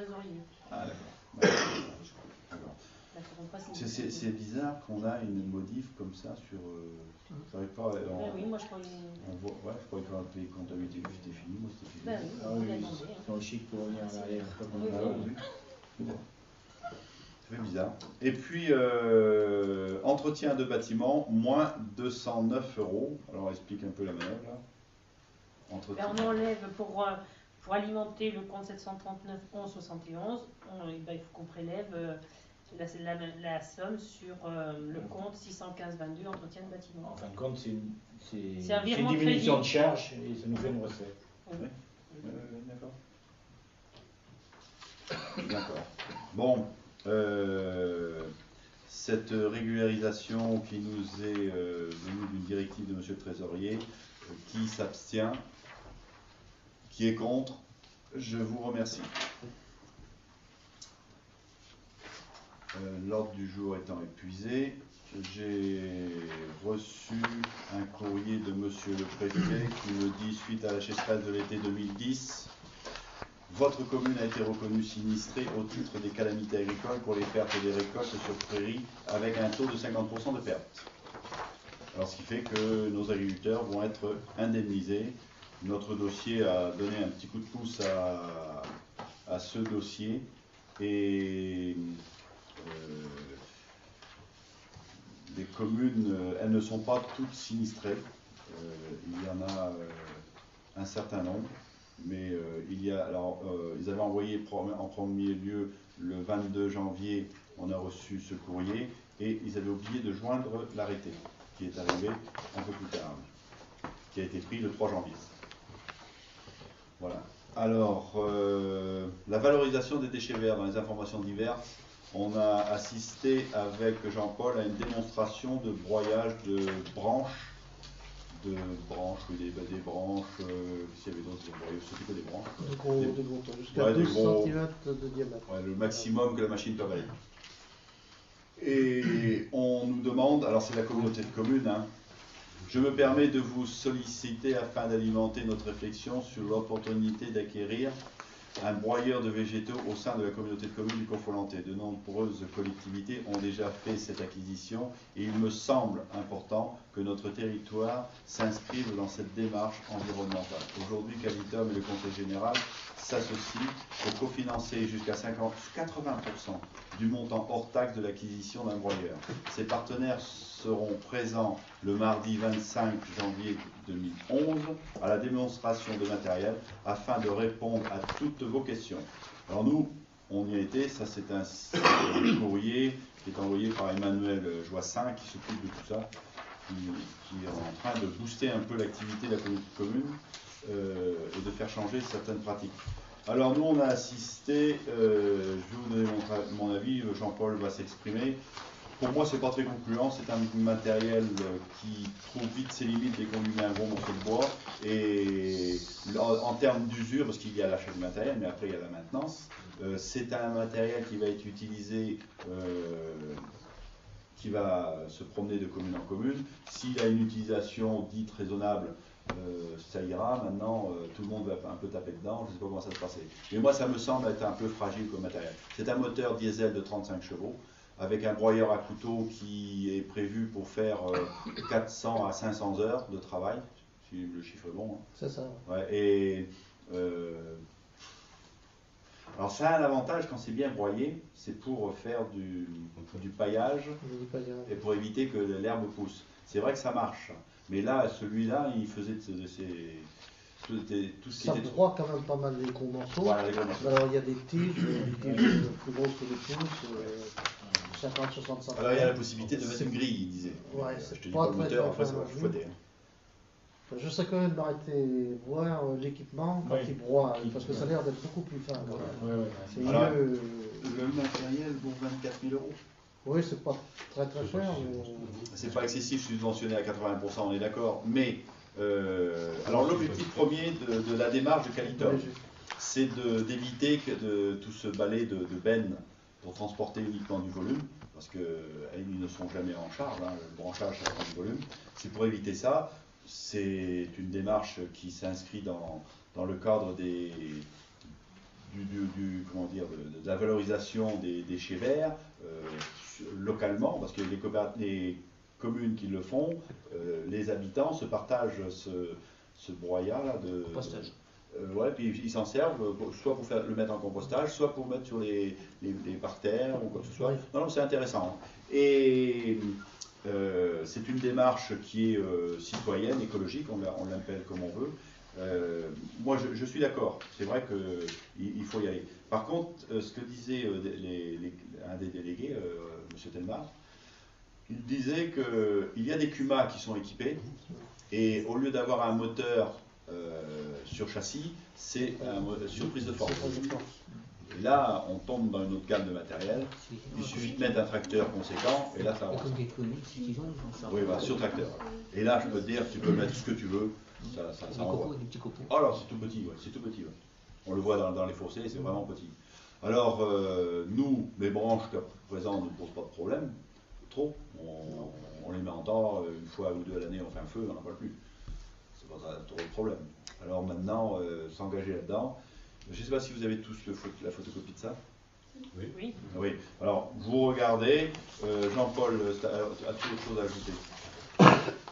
trésorier. Ah d'accord. D'accord. C'est bizarre qu'on a une modif comme ça sur. J'arrive pas. Oui, moi je croyais. Ouais, je croyais que les comptabilités c'était fini, moi c'était fini. Ben oui, ah oui, ils sont chics pour revenir en arrière. Oui. Ça fait bizarre. Et puis, entretien de bâtiment, moins 209 €. Alors, explique un peu la manœuvre là. Ben, on enlève pour alimenter le compte 739 11 71, ben, il faut qu'on prélève la somme sur le compte 615 22 entretien de bâtiment. En fin de compte, c'est une virement diminution de charge et ça nous fait une recette. Oui, d'accord. D'accord. Bon, cette régularisation qui nous est venue d'une directive de Monsieur le Trésorier, qui s'abstient, qui est contre, je vous remercie. L'ordre du jour étant épuisé, j'ai reçu un courrier de Monsieur le Préfet qui me dit, suite à la sécheresse de l'été 2010, votre commune a été reconnue sinistrée au titre des calamités agricoles pour les pertes des récoltes sur prairies avec un taux de 50% de perte. Alors ce qui fait que nos agriculteurs vont être indemnisés. Notre dossier a donné un petit coup de pouce à ce dossier et les communes, elles ne sont pas toutes sinistrées. Il y en a un certain nombre. Mais il y a, alors, ils avaient envoyé en premier lieu le 22 janvier, on a reçu ce courrier, et ils avaient oublié de joindre l'arrêté, qui est arrivé un peu plus tard, qui a été pris le 3 janvier. Voilà. Alors, la valorisation des déchets verts dans les informations diverses, on a assisté avec Jean-Paul à une démonstration de broyage de branches, oui, des branches, s'il y avait d'autres broyeuses, c'était que des branches. Des gros tons, jusqu'à 12 cm de diamètre. Ouais, le maximum que la machine peut avaler. Et on nous demande, alors c'est la communauté de communes, hein, je me permets de vous solliciter afin d'alimenter notre réflexion sur l'opportunité d'acquérir un broyeur de végétaux au sein de la communauté de communes du Confolentay. De nombreuses collectivités ont déjà fait cette acquisition et il me semble important que notre territoire s'inscrive dans cette démarche environnementale. Aujourd'hui, Calitum et le Conseil général s'associent pour cofinancer jusqu'à 80% du montant hors taxe de l'acquisition d'un broyeur. Ces partenaires seront présents le mardi 25 janvier 2011 à la démonstration de matériel afin de répondre à toutes vos questions. Alors nous, on y a été, ça c'est un courrier qui est envoyé par Emmanuel Joissin qui s'occupe de tout ça, qui est en train de booster un peu l'activité de la commune et de faire changer certaines pratiques. Alors nous on a assisté, je vais vous donner mon avis, Jean-Paul va s'exprimer. Pour moi, c'est pas très concluant. C'est un matériel qui trouve vite ses limites dès qu'on lui met un gros morceau de bois. Et en termes d'usure, parce qu'il y a l'achat du matériel, mais après il y a la maintenance, c'est un matériel qui va être utilisé, qui va se promener de commune en commune. S'il a une utilisation dite raisonnable, ça ira. Maintenant, tout le monde va un peu taper dedans. Je ne sais pas comment ça va se passer. Mais moi, ça me semble être un peu fragile comme matériel. C'est un moteur diesel de 35 chevaux. Avec un broyeur à couteau qui est prévu pour faire 400 à 500 heures de travail, si le chiffre est bon. Hein. C'est ça. Ouais, et alors ça a un avantage quand c'est bien broyé, c'est pour faire du paillage et pour éviter que l'herbe pousse. C'est vrai que ça marche, mais là, celui-là, il faisait tout ce qui ça était... broie quand même pas mal les gros morceaux. Voilà, les gros morceaux. Alors il y a des tiges plus grosses que des pouces. 50, 60 cm. Alors il y a la possibilité de mettre une grille, il disait. Ouais, je te dis pas le moteur, après ça va fouetter. Je sais quand même d'arrêter voir l'équipement quand il broie, parce que ça a l'air d'être beaucoup plus fin. C'est alors, le matériel vaut 24 000 €. Oui, c'est pas très cher. Mais... C'est pas excessif, subventionné à 80%, on est d'accord. Mais alors l'objectif premier de la démarche de Calitum, c'est d'éviter que tout ce balai de bennes pour transporter uniquement du volume, parce qu'ils ne sont jamais en charge, hein, le branchage ça prend du volume. C'est pour éviter ça. C'est une démarche qui s'inscrit dans le cadre comment dire, de la valorisation des déchets verts localement, parce que les communes qui le font, les habitants se partagent ce broyat de Compostage. Ouais, puis ils s'en servent soit pour le mettre en compostage, soit pour mettre sur les parterres ou quoi que ce soit. Oui. Non, c'est intéressant. Et c'est une démarche qui est citoyenne, écologique, on l'appelle comme on veut. Moi, je suis d'accord. C'est vrai qu'il faut y aller. Par contre, ce que disait un des délégués, M. Telmar, il disait qu'il y a des CUMA qui sont équipés et au lieu d'avoir un moteur sur châssis, c'est sur prise de force. Et là, on tombe dans une autre gamme de matériel. Il suffit de mettre un tracteur conséquent et là, ça avance. Oui, bah, sur tracteur. Et là, je peux te dire, tu peux mettre ce que tu veux. Ça envoie. Oh là, c'est tout petit, ouais, c'est tout petit. Ouais. On le voit dans les fossés, c'est vraiment petit. Alors, nous, les branches qu'à présent ne posent pas de problème, trop. On les met en temps, une fois ou deux à l'année, on fait un feu, on n'en parle plus. C'est pas trop de problème. Alors maintenant, s'engager là-dedans. Je ne sais pas si vous avez tous la photocopie de ça. Oui. Oui. Alors, vous regardez. Jean-Paul, as-tu autre chose à ajouter?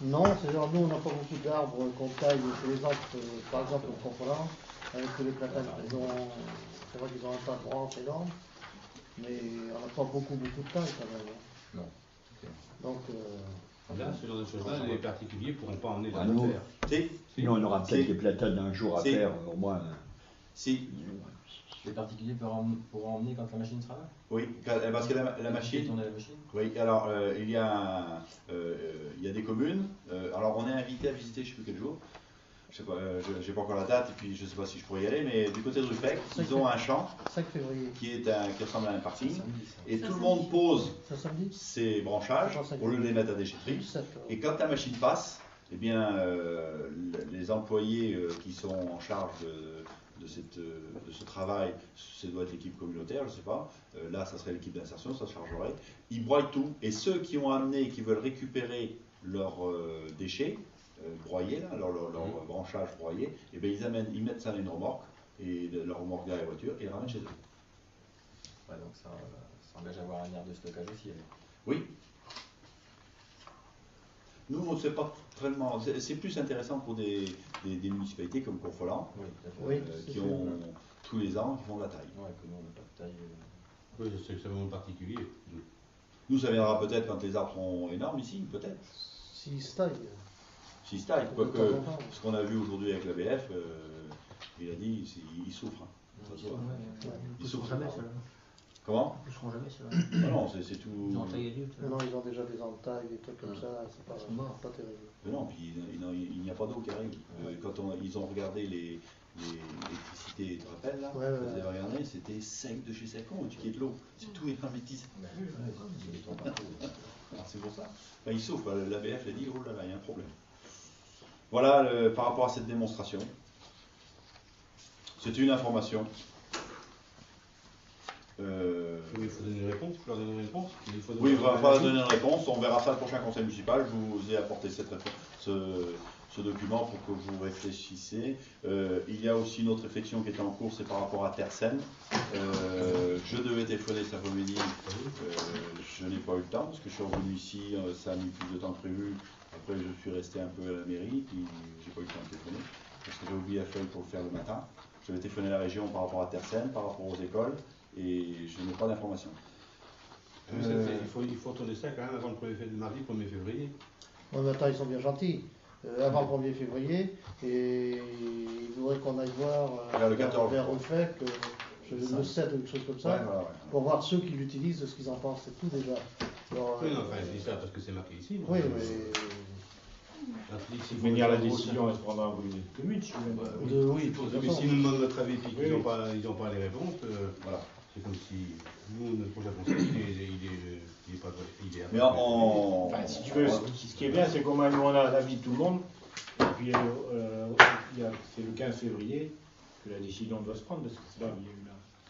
Non, c'est genre nous on n'a pas beaucoup d'arbres qu'on taille sur les arbres, par exemple au Confolant, avec tous les platanes qu'ils ont, c'est vrai qu'ils ont un tas de branches énorme, mais on n'a pas beaucoup de taille quand même. Non. Donc, là, ce genre de choses-là, les particuliers ne pourront pas emmener Ah, la nous, faire. Sinon, on aura peut-être des platanes un jour à faire, au moins. Si. Les particuliers pourront emmener quand la machine sera là. Oui, parce que la machine. Tourner la machine. Oui, alors il y a des communes. Alors on est invité à visiter, je ne sais plus quel jour. Je sais pas, j'ai pas encore la date et puis je ne sais pas si je pourrais y aller, mais du côté de Ruffec, ils ont un champ 5 février. qui ressemble à un parking. Samedi, ça. Et tout le monde pose C'est samedi ses branchages au lieu de les mettre à déchetterie. 17, Et quand la machine passe, eh bien, les employés qui sont en charge de ce travail, ça doit être l'équipe communautaire, je ne sais pas, là ça serait l'équipe d'insertion, ça se chargerait, ils broient tout, et ceux qui ont amené, qui veulent récupérer leurs déchets broyés, là, leur branchage broyé, eh bien, ils mettent ça dans une remorque, et leur remorque derrière la voiture, et ils ramènent chez eux. Ouais, donc ça engage à avoir un aire de stockage aussi. Alors. Oui. Nous, on ne sait pas tellement. C'est plus intéressant pour des municipalités comme Confolant, Oui, tout à fait. Oui, qui ont tous les ans, qui font de la taille. Ouais, que nous on n'a pas de taille. Oui, c'est vraiment particulier. Nous, ça viendra peut-être quand les arbres sont énormes ici, peut-être. s'ils se taillent. S'ils se taillent. De Quoique, temps en temps. ce qu'on a vu aujourd'hui avec l'ABF, il a dit, il souffre. Hein. Ça se voit. Ils Il souffre. jamais ceux-là. Comment Ils ne seront jamais ceux-là. Ah non, c'est tout. Ils ont taillé adulte. Non, ils ont déjà des entailles, des trucs comme ça, c'est pas terrible. Mais non, puis il n'y a pas d'eau qui arrive. Quand ils ont regardé l'électricité, tu te rappelles là, Ouais. vous avez regardé, c'était sec de chez sec, on utilisait de l'eau. C'est tout hermétisé. C'est pour ça. Ben, il souffre, l'ABF l'a dit, oh là là, il y a un problème. Voilà par rapport à cette démonstration. C'était une information. Il faut donner une réponse, il faut leur donner une réponse. Oui, il va donner une réponse. On verra ça le prochain conseil municipal. Je vous ai apporté ce document pour que vous réfléchissiez. Il y a aussi une autre réflexion qui est en cours, c'est par rapport à Tersen. Je devais téléphoner cet après-midi. Je n'ai pas eu le temps parce que je suis revenu ici. Ça a mis plus de temps que prévu. Après, je suis resté un peu à la mairie. Puis, j'ai pas eu le temps de téléphoner parce que j'ai oublié la feuille pour le faire le matin. Je vais téléphoner à la région par rapport à Tersen, par rapport aux écoles. Et je n'ai pas d'informations. Il faut tourner ça quand même avant le mardi 1er février. En même temps, ils sont bien gentils. Avant le 1er février, et il faudrait qu'on aille voir Vers le 14. vers Ruffec, le 7 ou quelque chose comme ça, Ouais, voilà, ouais. pour voir ceux qui l'utilisent, ce qu'ils en pensent, c'est tout déjà. Alors, Oui, non, enfin, je dis ça parce que c'est marqué ici. oui, Donc, mais s'il faut Venir la faire décision, elle se prendra au niveau de commune, si vous voulez. oui, de toute Mais façon. s'ils nous demandent notre avis et qu'ils Oui. n'ont pas les réponses, Voilà. c'est comme si nous, notre prochain conseil, il est pas vrai. Il est Mais en- Enfin, si tu veux, ce qui est bien, c'est qu'au moins nous on a l'avis de tout le monde. Et puis c'est le 15 février que la décision doit se prendre, parce que c'est là où il y a eu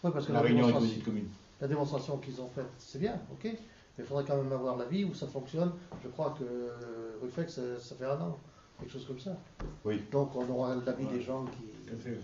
Oui, parce que la réunion avec les communes. la démonstration qu'ils ont faite, c'est bien, ok, mais il faudrait quand même avoir l'avis où ça fonctionne. Je crois que Ruffec, ça fait un an, quelque chose comme ça. Oui. Donc on aura l'avis des gens qui. Tout à fait, oui.